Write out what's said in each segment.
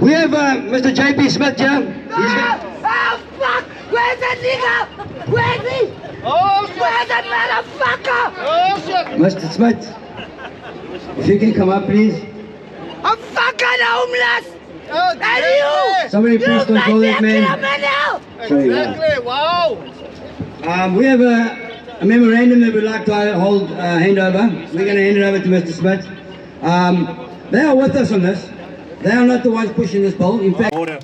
We have Mr. J.P. Smith here. Oh, fuck! Where's that nigga? Where's he? Oh, shit! Where's that motherfucker? Oh, shit! Mr. Smith, if you can come up, please. I'm fucking homeless! Oh, And you! Somebody please control that man. Sorry, Exactly, wow! We have a memorandum that we'd like to hand over. We're going to hand it over to Mr. Smith. They are with us on this. They are not the ones pushing this bill. In fact, order.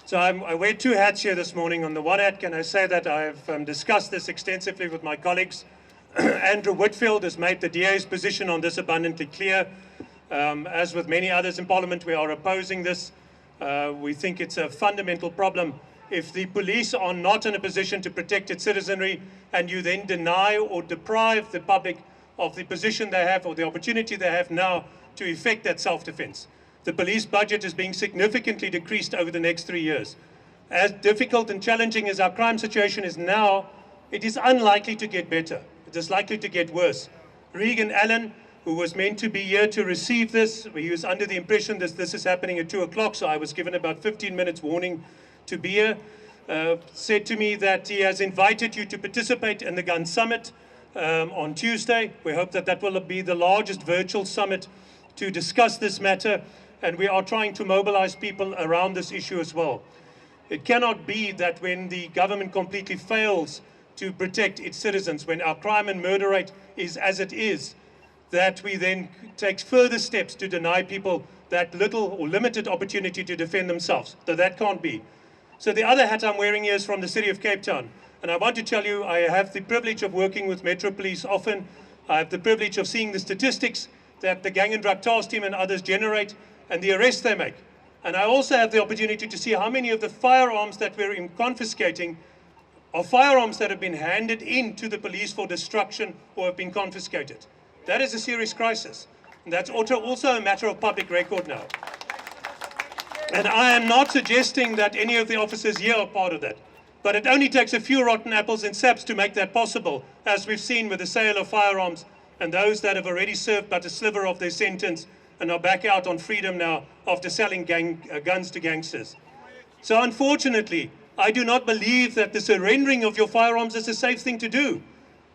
So I wear two hats here this morning. On the one hat, can I say that I've discussed this extensively with my colleagues. Andrew Whitfield has made the DA's position on this abundantly clear. As with many others in Parliament, we are opposing this. We think it's a fundamental problem. If the police are not in a position to protect its citizenry and you then deny or deprive the public of the position they have or the opportunity they have now to effect that self-defense. The police budget is being significantly decreased over the next 3 years. As difficult and challenging as our crime situation is now, it is unlikely to get better. It is likely to get worse. Regan Allen, who was meant to be here to receive this, he was under the impression that this is happening at 2 o'clock, so I was given about 15 minutes warning to be here, said to me that he has invited you to participate in the Gun Summit on Tuesday. We hope that that will be the largest virtual summit to discuss this matter, and we are trying to mobilize people around this issue as well. It cannot be that when the government completely fails to protect its citizens, when our crime and murder rate is as it is, that we then take further steps to deny people that little or limited opportunity to defend themselves. So that can't be. So the other hat I'm wearing here is from the city of Cape Town. And I want to tell you, I have the privilege of working with Metro Police often. I have the privilege of seeing the statistics that the Gang and Drug Task Team and others generate and the arrests they make. And I also have the opportunity to see how many of the firearms that we're confiscating are firearms that have been handed in to the police for destruction or have been confiscated. That is a serious crisis. And that's also a matter of public record now. And I am not suggesting that any of the officers here are part of that. But it only takes a few rotten apples and saps to make that possible, as we've seen with the sale of firearms and those that have already served but a sliver of their sentence and are back out on freedom now after selling guns to gangsters. So unfortunately, I do not believe that the surrendering of your firearms is a safe thing to do.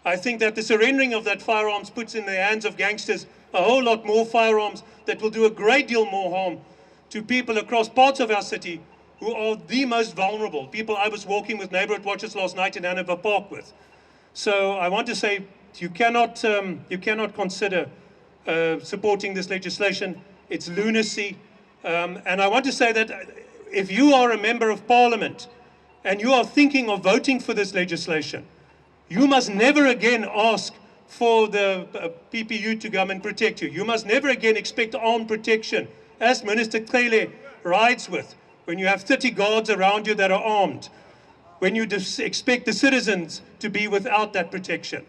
I think that the surrendering of that firearms puts in the hands of gangsters a whole lot more firearms that will do a great deal more harm to people across parts of our city who are the most vulnerable. People I was walking with neighborhood watchers last night in Hanover Park with. So I want to say you cannot consider supporting this legislation. It's lunacy. And I want to say that if you are a member of Parliament and you are thinking of voting for this legislation, you must never again ask for the PPU to come and protect you. You must never again expect armed protection, as Minister Cele rides with, when you have 30 guards around you that are armed, when you expect the citizens to be without that protection.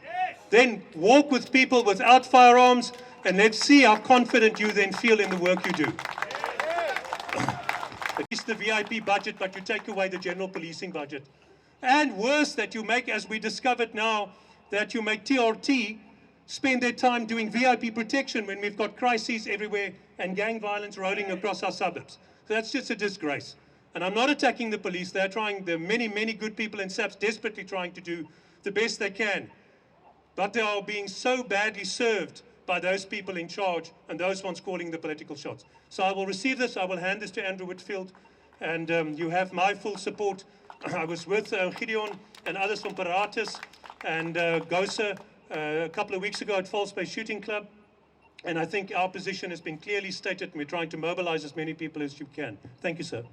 Then walk with people without firearms, and let's see how confident you then feel in the work you do. At least the VIP budget, but you take away the general policing budget. And worse, that you make, as we discovered now, that you make TRT spend their time doing VIP protection when we've got crises everywhere and gang violence rolling across our suburbs. So that's just a disgrace. And I'm not attacking the police. They're trying, there are many, many good people in SAPS desperately trying to do the best they can. But they are being so badly served by those people in charge and those ones calling the political shots. So I will receive this. I will hand this to Andrew Whitfield. And you have my full support. I was with Gideon and others from Paratus and Gosa a couple of weeks ago at False Bay Shooting Club. And I think our position has been clearly stated, and we're trying to mobilize as many people as you can. Thank you, sir.